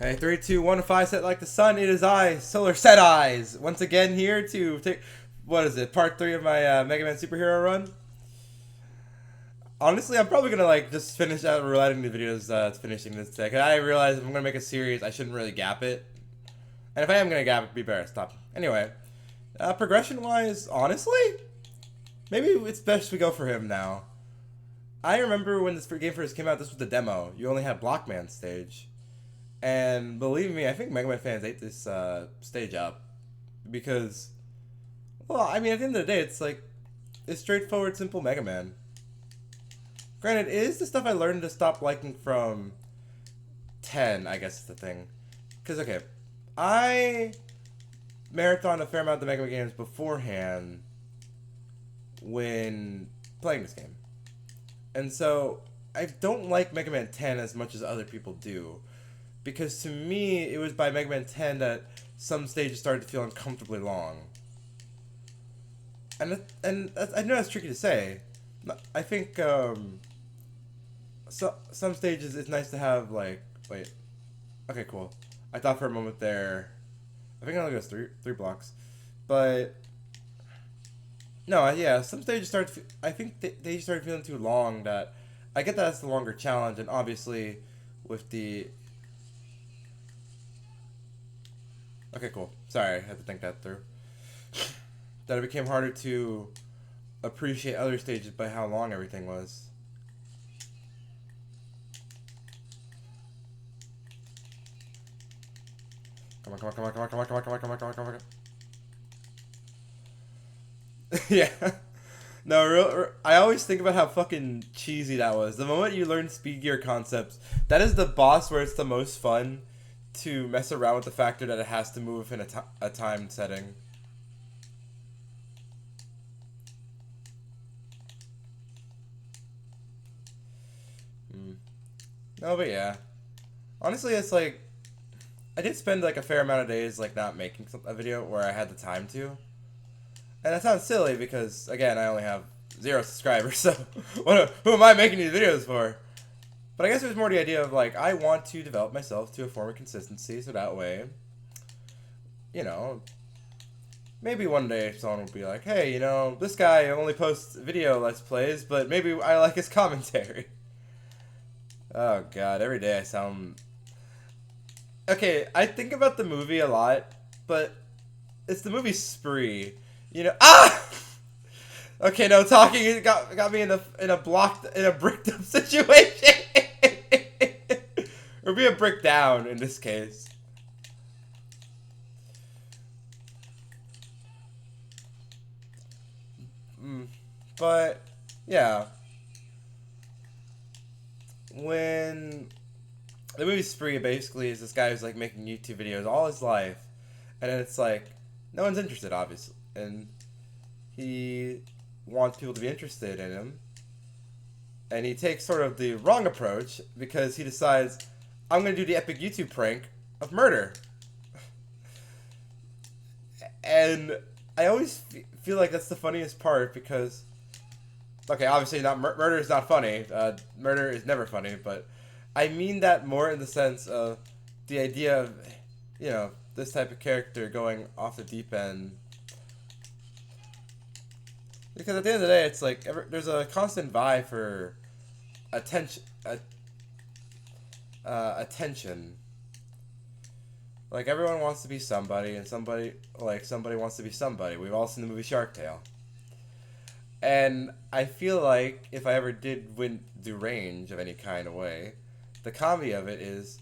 Hey, 3, 2, 1, 5, set like the sun. It is I, SolarSetEyes, once again here to take, what is it, part 3 of my Mega Man superhero run. Honestly, I'm probably gonna just finish out relating the videos finishing this today. Cause I realize if I'm gonna make a series, I shouldn't really gap it. And if I am gonna gap it, it'd be better to stop. Anyway, progression-wise, honestly, maybe it's best we go for him now. I remember when this game first came out, this was the demo. You only had Blockman stage. And believe me, I think Mega Man fans ate this stage up. Because, well, I mean, at the end of the day, it's straightforward, simple Mega Man. Granted, it is the stuff I learned to stop liking from 10, I guess is the thing. Because, okay, I marathoned a fair amount of the Mega Man games beforehand when playing this game. And so, I don't like Mega Man 10 as much as other people do. Because to me, it was by Mega Man 10 that some stages started to feel uncomfortably long. And I know that's tricky to say. I think some stages it's nice to have wait. Okay, cool. I thought for a moment there. I think it only goes three blocks, but no, yeah. Some stages start. I think they started feeling too long. That I get that it's the longer challenge, and obviously with the. Okay, cool. Sorry, I had to think that through. That it became harder to appreciate other stages by how long everything was. Come on, come on, come on, come on, come on, come on, come on, come on, come on, come on. Yeah. No, I always think about how fucking cheesy that was. The moment you learn speed gear concepts, that is the boss where it's the most fun to mess around with the factor that it has to move in a timed setting. No, but yeah. Honestly, it's I did spend a fair amount of days not making a video where I had the time to. And that sounds silly because, again, I only have 0 subscribers, so who am I making these videos for? But I guess it was more the idea of, I want to develop myself to a form of consistency, so that way, maybe one day someone will be like, hey, this guy only posts video Let's Plays, but maybe I like his commentary. Oh, God, every day I sound... Okay, I think about the movie a lot, but it's the movie Spree. Ah! Okay, no, talking got me in a bricked up situation. Or be a brick down in this case. But yeah, when the movie Spree basically is this guy who's making YouTube videos all his life, and then it's no one's interested, obviously, and he wants people to be interested in him, and he takes sort of the wrong approach because he decides, I'm going to do the epic YouTube prank of murder. And I always feel like that's the funniest part because, okay, obviously murder is not funny. Murder is never funny, but I mean that more in the sense of the idea of, this type of character going off the deep end. Because at the end of the day, it's there's a constant vie for attention. Attention. Everyone wants to be somebody, and somebody wants to be somebody. We've all seen the movie Shark Tale. And I feel like if I ever did do range of any kind of way, the comedy of it is,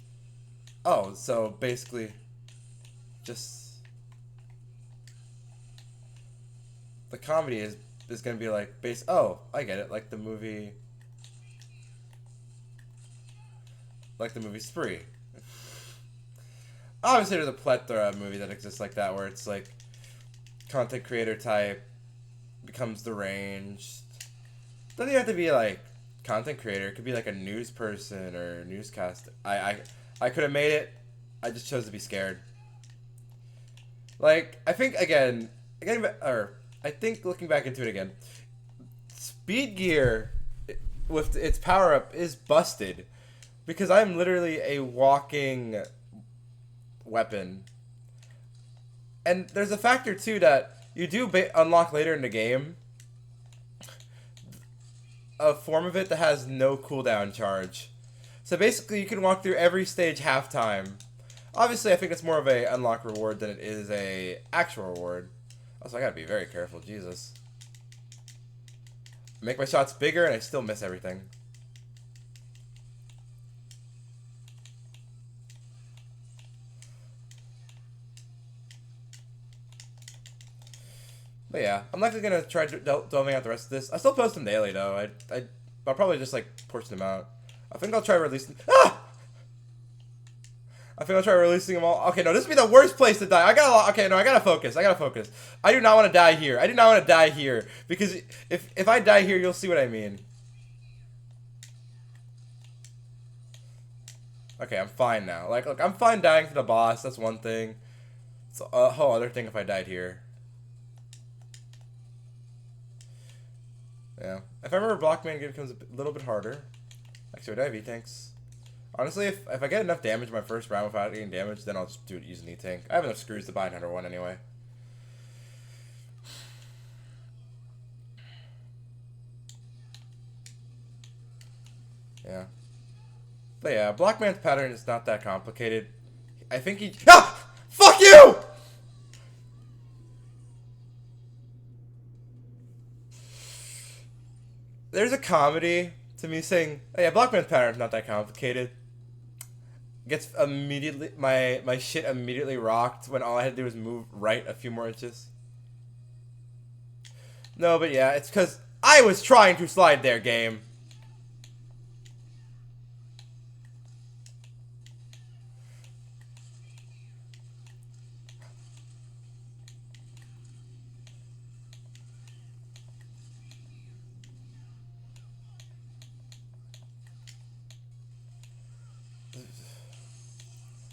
oh, so basically, just the comedy is gonna be oh, I get it, the movie Spree. Obviously, there's a plethora of movies that exist like that, where it's content creator type becomes deranged. Doesn't even have to be content creator. It could be a news person or newscaster. I could have made it. I just chose to be scared. I think I think looking back into it again, speed gear with its power up is busted because I'm literally a walking weapon. And there's a factor too that you do unlock later in the game a form of it that has no cooldown charge. So basically you can walk through every stage half time. Obviously I think it's more of a unlock reward than it is a actual reward. Also I gotta be very careful, Jesus. Make my shots bigger and I still miss everything. But yeah, I'm likely gonna try delving out the rest of this. I still post them daily though. I'll probably just like portion them out. I think I'll try releasing. Ah! I think I'll try releasing them all. Okay, no, this would be the worst place to die. I gotta focus. I gotta focus. I do not want to die here. I do not want to die here because if I die here, you'll see what I mean. Okay, I'm fine now. Like, look, I'm fine dying to the boss. That's one thing. It's a whole other thing if I died here. Yeah. If I remember, Blockman becomes a little bit harder. Actually, would I have E-tanks? Honestly, if I get enough damage my first round without getting damage, then I'll just do it using E-tank. I have enough screws to buy another one anyway. Yeah. But yeah, Blockman's pattern is not that complicated. I think he... Ah! Fuck you! There's a comedy to me saying, oh yeah, Blockman's pattern is not that complicated. Gets immediately, my shit immediately rocked when all I had to do was move right a few more inches. No, but yeah, it's because I was trying to slide there, game.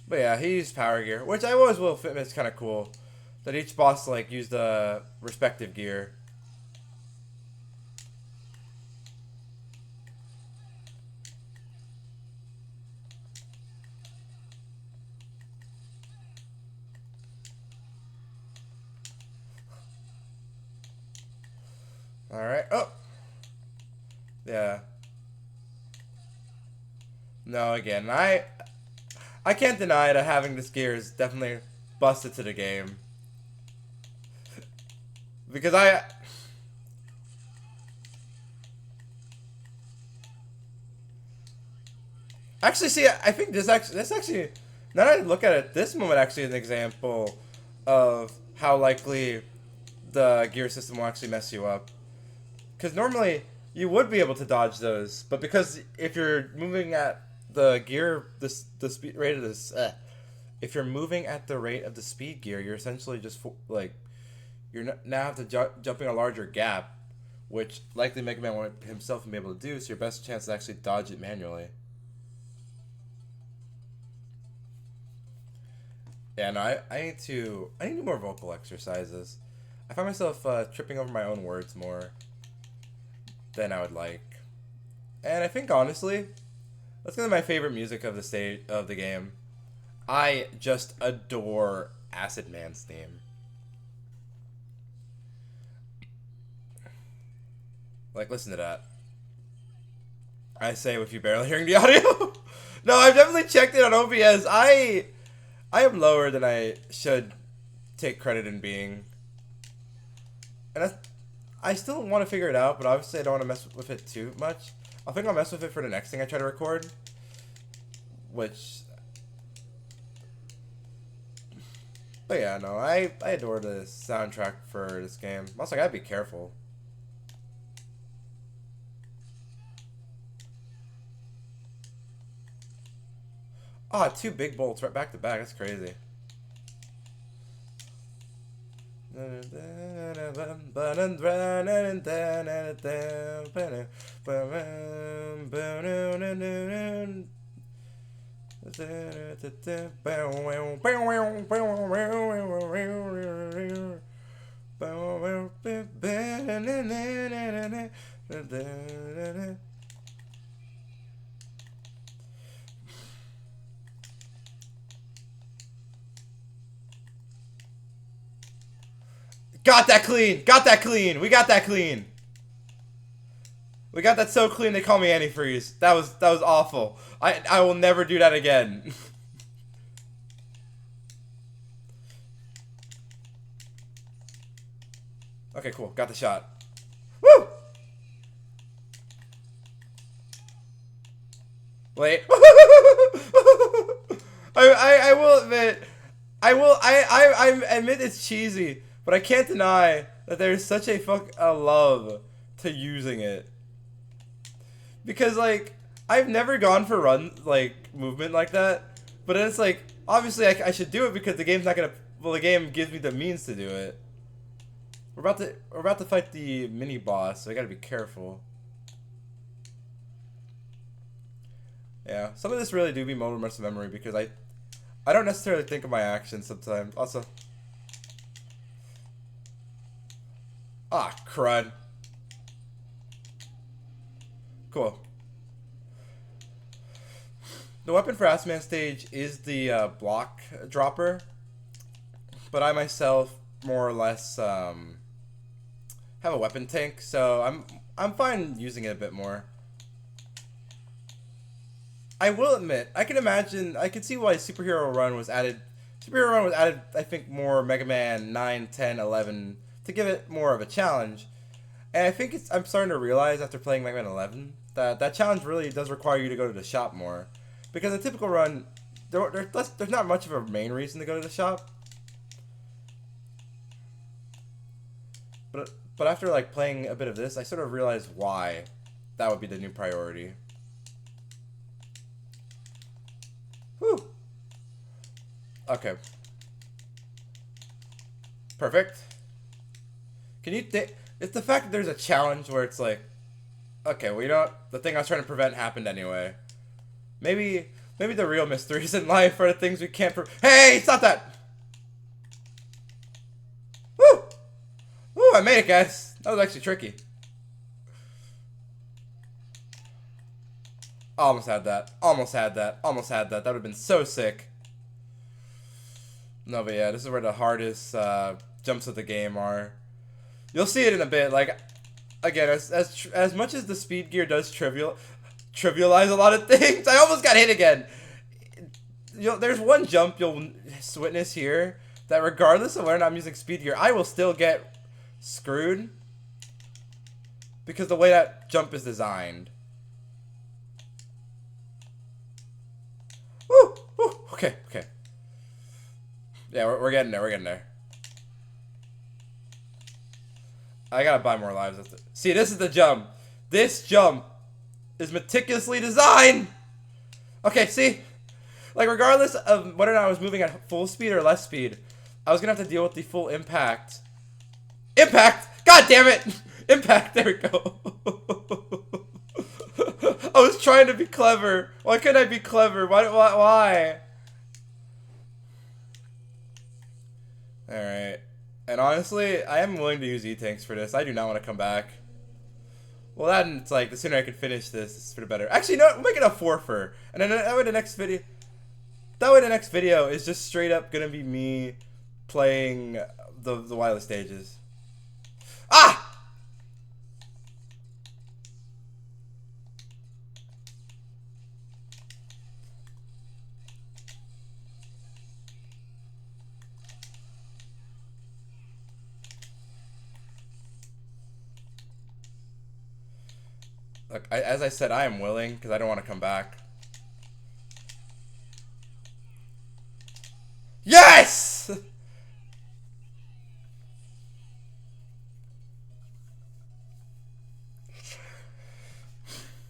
But yeah, he used power gear, which I always will fit. It's kind of cool that each boss like used the respective gear. All right. Oh. Yeah. No, again, I can't deny that having this gear is definitely busted to the game. Because actually see, I think this actually, now that I look at it, this moment actually is an example of how likely the gear system will actually mess you up. Because normally you would be able to dodge those, but because if you're moving at the gear, the speed rate of this, if you're moving at the rate of the speed gear, you're essentially just like you're now have to jumping a larger gap, which likely Mega Man won't himself be able to do. So your best chance to actually dodge it manually. Yeah, no, I need to do more vocal exercises. I find myself tripping over my own words more than I would like, and I think honestly, let's get to my favorite music of the game. I just adore Acid Man's theme. Like, listen to that. I say with you barely hearing the audio. No, I've definitely checked it on OBS. I am lower than I should take credit in being. And I still want to figure it out, but obviously I don't want to mess with it too much. I think I'll mess with it for the next thing I try to record. Which... But yeah, no, I adore the soundtrack for this game. Also, I gotta be careful. Ah, 2 big bolts right back to back. That's crazy. Got that clean. Got that clean. We got that clean. We got that so clean they call me antifreeze. That was awful. I will never do that again. Okay, cool. Got the shot. Woo! Wait. I will admit, I admit it's cheesy, but I can't deny that there's such a love to using it. Because like I've never gone for movement like that, but then it's like obviously I should do it because the game's not gonna. Well, the game gives me the means to do it. We're about to fight the mini boss, so I gotta be careful. Yeah, some of this really do be muscle memory because I don't necessarily think of my actions sometimes. Also, crud. Cool. The weapon for Assman stage is the block dropper, but I myself more or less have a weapon tank, so I'm fine using it a bit more. I will admit, I can see why Superhero Run was added. Superhero Run was added, I think, more Mega Man 9, 10, 11 to give it more of a challenge. And I think I'm starting to realize after playing Mega Man 11 that challenge really does require you to go to the shop more. Because a typical run, there's not much of a main reason to go to the shop. But after like playing a bit of this, I sort of realized why that would be the new priority. Whew. Okay. Perfect. Can you it's the fact that there's a challenge where it's like, okay, well, you know what? The thing I was trying to prevent happened anyway. Maybe the real mysteries in life are the things we can't Hey, stop that! Woo! Woo, I made it, guys. That was actually tricky. Almost had that. Almost had that. Almost had that. That would have been so sick. No, but yeah, this is where the hardest jumps of the game are. You'll see it in a bit. Like, again, as much as the speed gear does trivialize a lot of things, I almost got hit again. There's one jump you'll witness here that regardless of whether or not I'm using speed gear, I will still get screwed because the way that jump is designed. Woo! Woo! Okay, okay. Yeah, we're getting there. We're getting there. I gotta buy more lives. See, this is the jump. This jump is meticulously designed. Okay, see? Like, regardless of whether or not I was moving at full speed or less speed, I was gonna have to deal with the full impact. Impact! God damn it! Impact, there we go. I was trying to be clever. Why couldn't I be clever? Why? Alright. And honestly, I am willing to use E-Tanks for this. I do not want to come back. Well, then it's like, the sooner I can finish this, the better. Actually, no, we'll make it a forfer. And then that way the next video is just straight up gonna be me playing the wireless stages. Ah! Look, as I said, I am willing because I don't want to come back. Yes!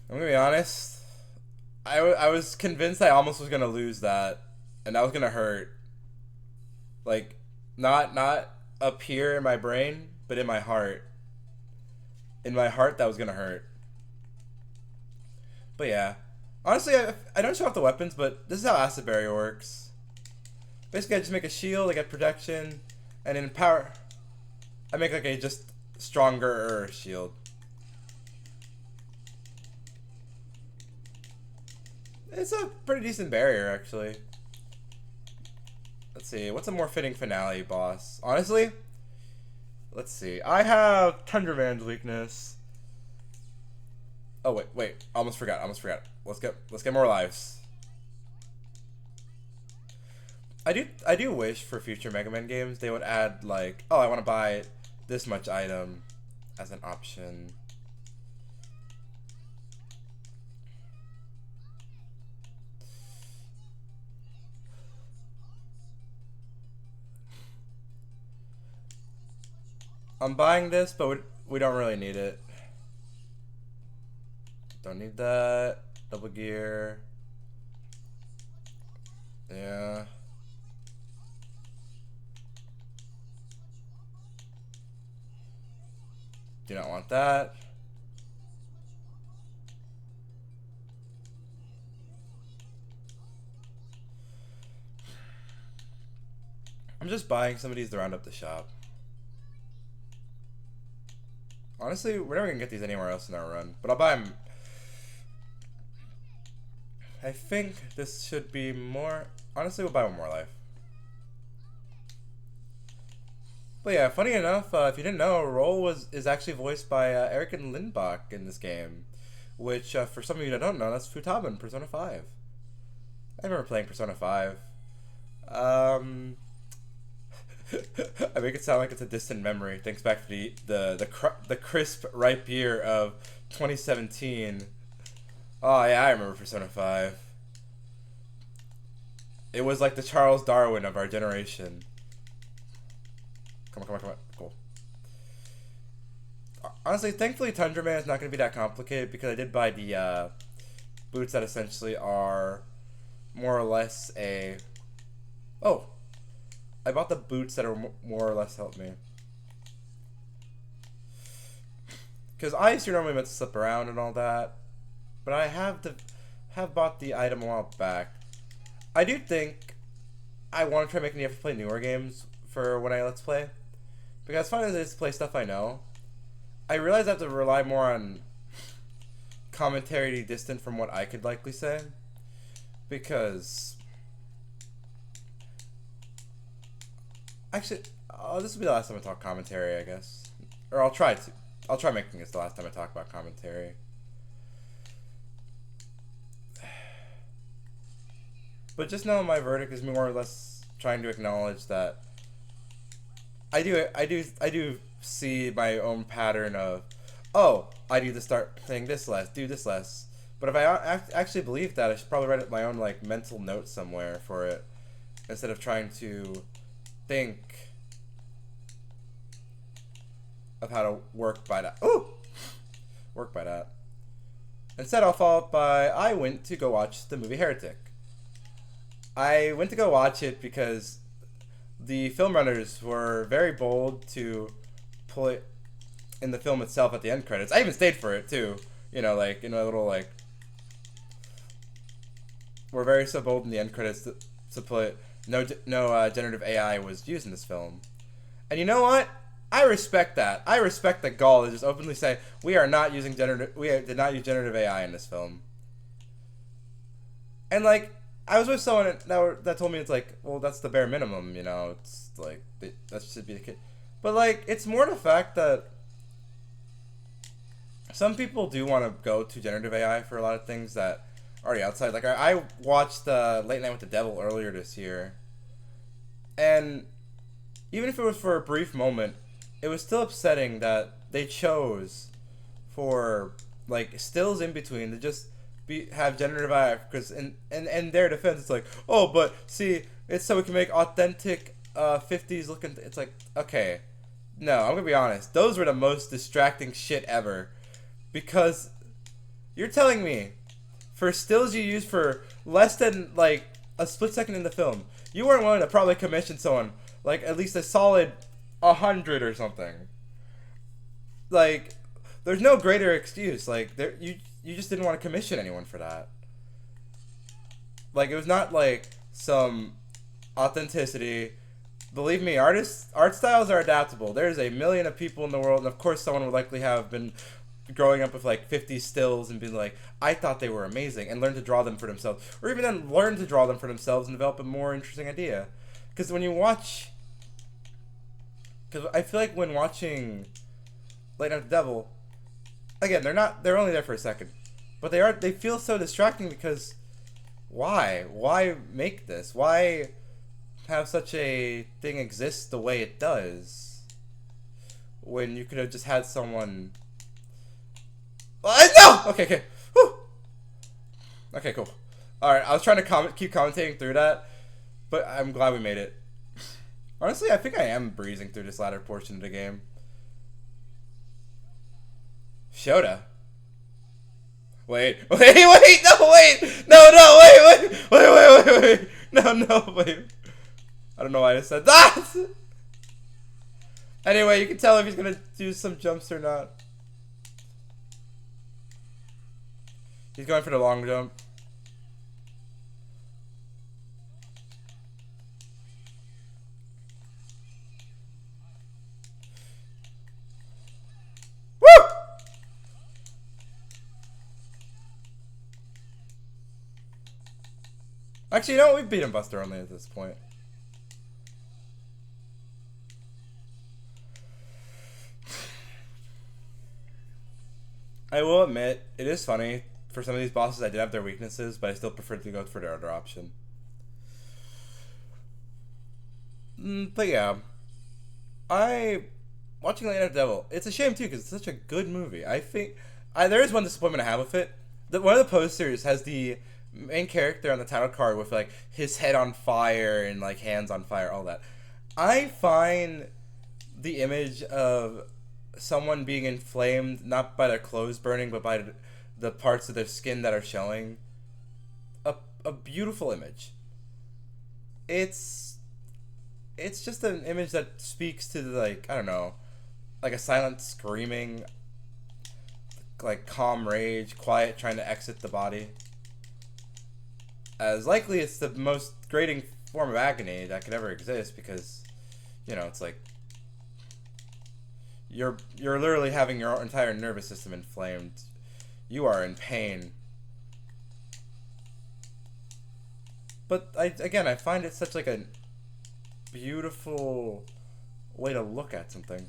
I'm gonna be honest. I was convinced I almost was gonna lose that, and that was gonna hurt. Like, not up here in my brain, but in my heart. In my heart, that was gonna hurt. But yeah, honestly, I don't show off the weapons, but this is how Acid Barrier works. Basically, I just make a shield, I get protection, and in power, I make like a just stronger shield. It's a pretty decent barrier, actually. Let's see, what's a more fitting finale boss? Honestly, Let's see. I have Tenderman's weakness. Oh wait. Almost forgot. Let's get more lives. I do wish for future Mega Man games they would add like, oh, I want to buy this much item as an option. I'm buying this, but we don't really need it. Don't need that. Double gear. Yeah. Do not want that. I'm just buying some of these to round up the shop. Honestly, we're never gonna get these anywhere else in our run, but I'll buy them. I think this should be more. Honestly, we'll buy one more life. But yeah, funny enough, if you didn't know, Roll is actually voiced by Eric and Lindbach in this game, which for some of you that don't know, that's Futaba in Persona 5. I remember playing Persona 5. I make it sound like it's a distant memory. Thanks back to the crisp, ripe year of 2017. Oh yeah, I remember Persona 5. It was like the Charles Darwin of our generation. Come on. Cool. Honestly, thankfully Tundra Man is not going to be that complicated because I did buy the boots that essentially are more or less a... Oh! I bought the boots that are more or less help me. Because ice, you're normally meant to slip around and all that. But I have bought the item a while back. I do think I want to try making you have to play newer games for when I let's play. Because as fun as it is to play stuff I know, I realize I have to rely more on commentary distant from what I could likely say. Because... Actually, this will be the last time I talk commentary, I guess. Or I'll try making this the last time I talk about commentary. But just know my verdict is more or less trying to acknowledge that I do see my own pattern of, oh, I need to start playing this less, do this less. But if I actually believe that, I should probably write my own like mental note somewhere for it, instead of trying to think of how to work by that. Ooh! Work by that. Instead, I'll follow up by, I went to go watch the movie Heretic. I went to go watch it because the film runners were very bold to pull it in the film itself at the end credits. I even stayed for it too. You know, like in a little like, we're very so bold in the end credits to put no generative AI was used in this film. And you know what? I respect that. I respect the gall to just openly say we did not use generative AI in this film. And like, I was with someone that told me it's like, well, that's the bare minimum, you know. It's like that should be the case. But like, it's more the fact that some people do want to go to generative AI for a lot of things that are already outside. Like I watched Late Night with the Devil earlier this year, and even if it was for a brief moment, it was still upsetting that they chose for like stills in between to just have generative AI, because in their defense it's like, oh, but see, it's so we can make authentic 50s looking it's like, okay, no, I'm gonna be honest, those were the most distracting shit ever, because you're telling me for stills you use for less than like a split second in the film, you weren't willing to probably commission someone like at least a solid 100 or something. Like, there's no greater excuse. Like, you just didn't want to commission anyone for that. Like, it was not like some authenticity. Believe me, art styles are adaptable. There's a million of people in the world, and of course someone would likely have been growing up with like 50 stills and being like, I thought they were amazing, and learn to draw them for themselves. Or even then learn to draw them for themselves and develop a more interesting idea. Because when you watch... Because I feel like when watching Late Night with the Devil, again, they're only there for a second, but they feel so distracting because why make this? Why have such a thing exist the way it does when you could have just had someone? No. Okay. Whew. Okay, cool. All right, I was trying to keep commentating through that, but I'm glad we made it. Honestly, I think I am breezing through this latter portion of the game. Shota. Wait, no, wait. No, wait. I don't know why I said that. Anyway, you can tell if he's gonna do some jumps or not. He's going for the long jump. Woo! Actually, you know what? We've beaten Buster Only at this point. I will admit, it is funny. For some of these bosses, I did have their weaknesses, but I still prefer to go for the other option. But yeah. Watching Late Night with the Devil, it's a shame too, because it's such a good movie. I think... there is one disappointment I have with it. One of the posters has the main character on the title card with, like, his head on fire and, like, hands on fire, all that. I find the image of someone being inflamed, not by their clothes burning, but by the parts of their skin that are showing, a beautiful image. It's just an image that speaks to, like, I don't know, like a silent screaming, like calm rage, quiet trying to exit the body. As likely it's the most grating form of agony that could ever exist, because, you know, it's like you're literally having your entire nervous system inflamed. You are in pain. But I find it such like a beautiful way to look at something.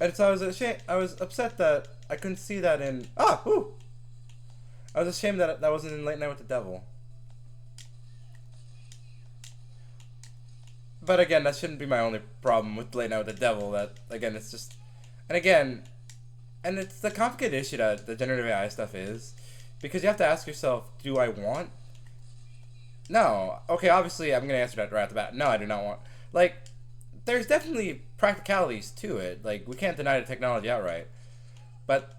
And so I was upset that I couldn't see that in... I was ashamed that that wasn't in Late Night with the Devil. But again, that shouldn't be my only problem with Late Night with the Devil. That, again, it's just... And it's the complicated issue that the generative AI stuff is. Because you have to ask yourself, do I want... No. Okay, obviously, I'm going to answer that right off the bat. No, I do not want... Like, there's definitely practicalities to it. Like, we can't deny the technology outright. But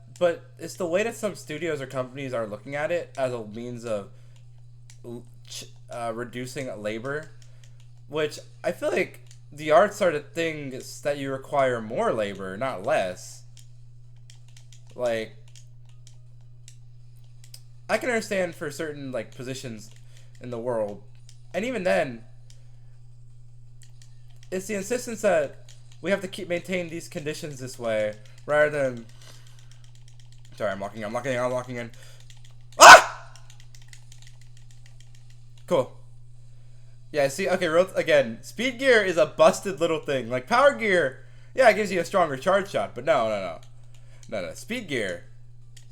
it's the way that some studios or companies are looking at it as a means of reducing labor. Which, I feel like the arts are the things that you require more labor, not less. Like, I can understand for certain, like, positions in the world. And even then, it's the insistence that we have to maintain these conditions this way, rather than... Sorry, I'm locking in. Ah! Cool. Yeah, see, okay, again, speed gear is a busted little thing. Like, power gear, yeah, it gives you a stronger charge shot, but no. Speed gear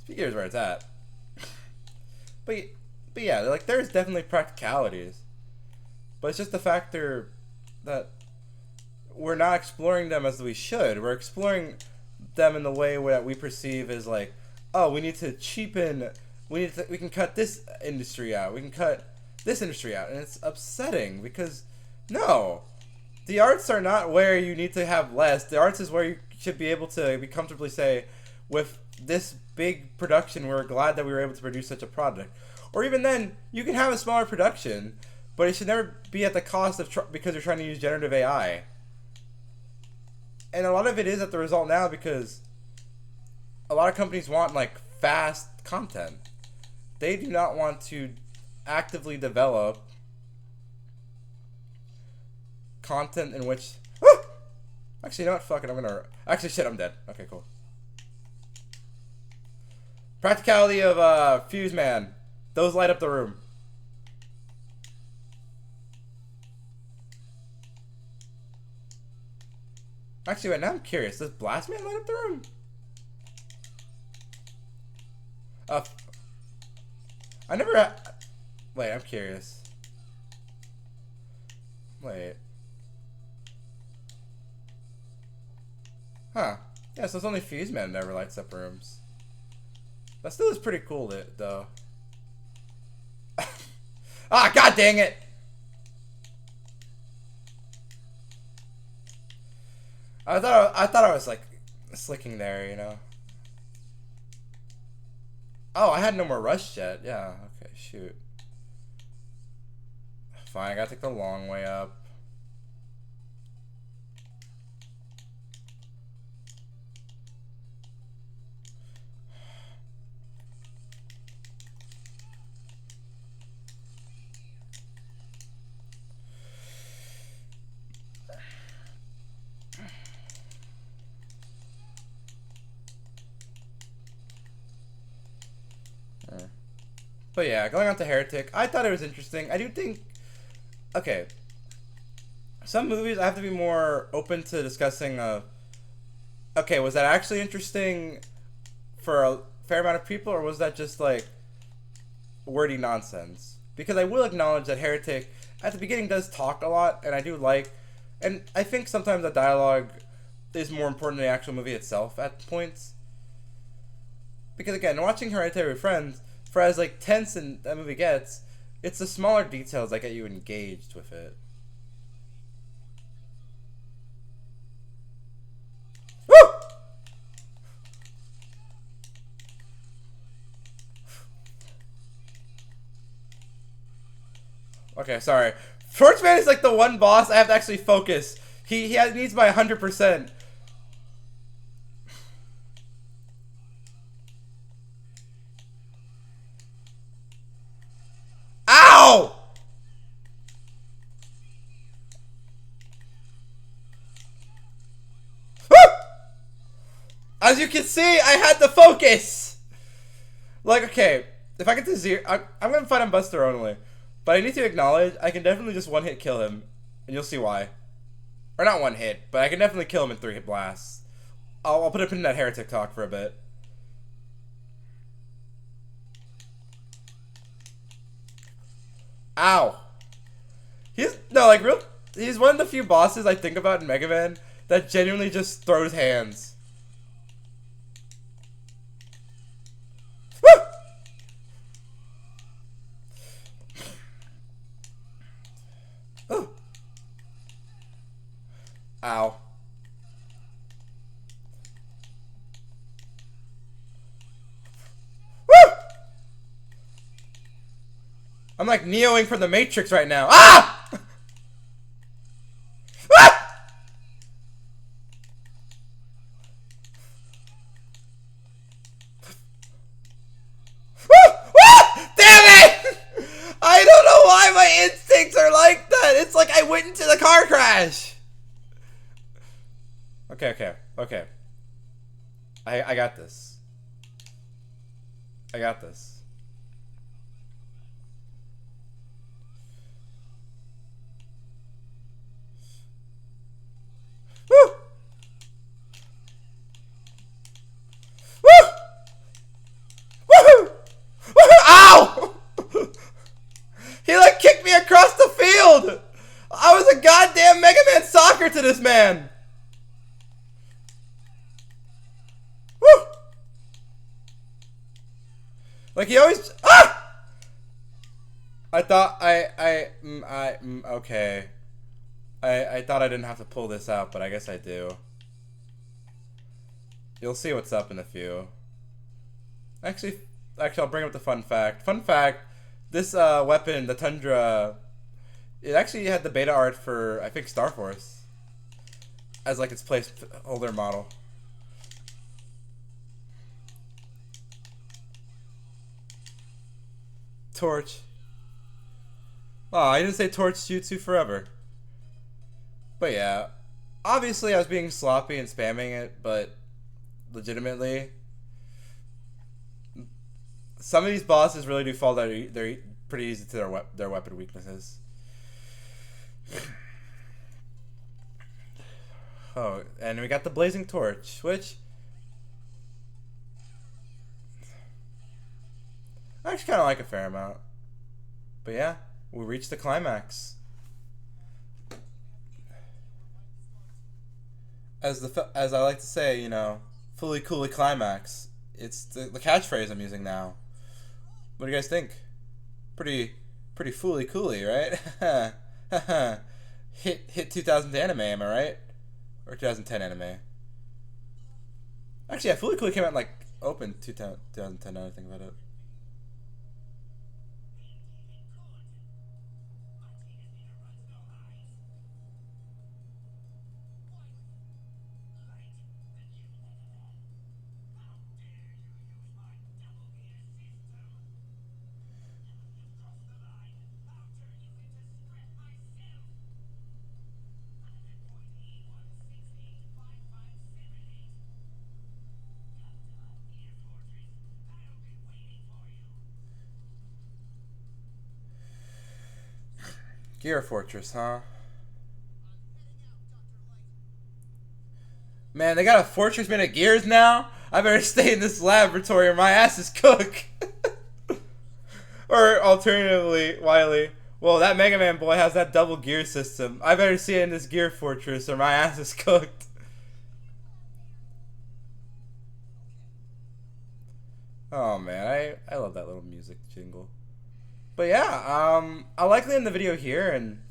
is where it's at. But yeah, like, there's definitely practicalities. But it's just the factor that we're not exploring them as we should. We're exploring them in the way that we perceive as, like, oh, we need to cheapen, we can cut this industry out, we can cut this industry out, and it's upsetting because no, the arts are not where you need to have less. The arts is where you should be able to be comfortably say, with this big production, we're glad that we were able to produce such a product. Or even then, you can have a smaller production, but it should never be at the cost of because you're trying to use generative AI. And a lot of it is at the result now because a lot of companies want, like, fast content. They do not want to actively develop content in which... Actually, you know what? Fuck it, I'm gonna... Actually, shit, I'm dead. Okay, cool. Practicality of Fuse Man. Those light up the room. Actually, wait, now I'm curious. Does Blast Man light up the room? I never... Wait, I'm curious. Wait. Huh. Yeah, so it's only Fuse Man that never lights up rooms. That still is pretty cool, though. Ah, god dang it! I thought I was like slicking there, you know. Oh, I had no more rush yet. Yeah. Okay. Shoot. Fine. I gotta take the long way up. But yeah, going on to Heretic, I thought it was interesting. I do think, okay, some movies I have to be more open to discussing. Okay, was that actually interesting for a fair amount of people, or was that just like wordy nonsense? Because I will acknowledge that Heretic at the beginning does talk a lot, and I do like, and I think sometimes the dialogue is more important than the actual movie itself at points. Because again, watching Hereditary with friends, for as like tense that movie gets, it's the smaller details that get you engaged with it. Woo! Okay, sorry. Torchman is like the one boss I have to actually focus. He needs my 100%. Ow! As you can see, I had to focus. Like, okay, if I get to zero, I'm gonna fight on Buster only. But I need to acknowledge, I can definitely just one-hit kill him. And you'll see why. Or not one hit, but I can definitely kill him in 3-hit blasts. I'll put a pin in that Heretic talk for a bit. Ow. He's one of the few bosses I think about in Mega Man that genuinely just throws hands. Woo! Ooh. Ow. Woo! I'm like Neoing from the Matrix right now. Ah! My instincts are like that. It's like I went into the car crash. Okay. I got this. I got this. Woo! Woo! Woohoo! Woohoo! Ow! He like kicked me across the field! I was a goddamn Mega Man soccer to this man! Woo! Like he always... Ah! I thought okay. I thought I didn't have to pull this out, but I guess I do. You'll see what's up in a few. Actually, I'll bring up the fun fact. Fun fact, this weapon, the Tundra, it actually had the beta art for, I think, Star Force. As like its placeholder model. Torch. Oh, I didn't say Torch Jutsu forever. But yeah. Obviously I was being sloppy and spamming it, but legitimately, some of these bosses really do fall down. They're pretty easy to their weapon weaknesses. Oh, and we got the blazing torch, which I actually kind of like a fair amount. But yeah, we reached the climax. As I like to say, you know, fully coolly climax. It's the catchphrase I'm using now. What do you guys think? Pretty fully coolly, right? hit 2000 anime, am I right? Or 2010 anime? Actually, yeah, fully coolly came out like open 2010. Now I think about it. Gear Fortress, huh? Man, they got a fortress made of gears now? I better stay in this laboratory or my ass is cooked. Or alternatively, Wiley, well, that Mega Man boy has that double gear system. I better see it in this gear fortress or my ass is cooked. Oh man, I love that little music jingle. But yeah, I'll likely end the video here, and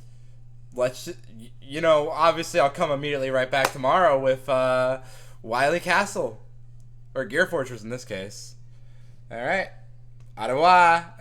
let's you know, obviously I'll come immediately right back tomorrow with Wily Castle or Gear Fortress in this case. All right, au revoir.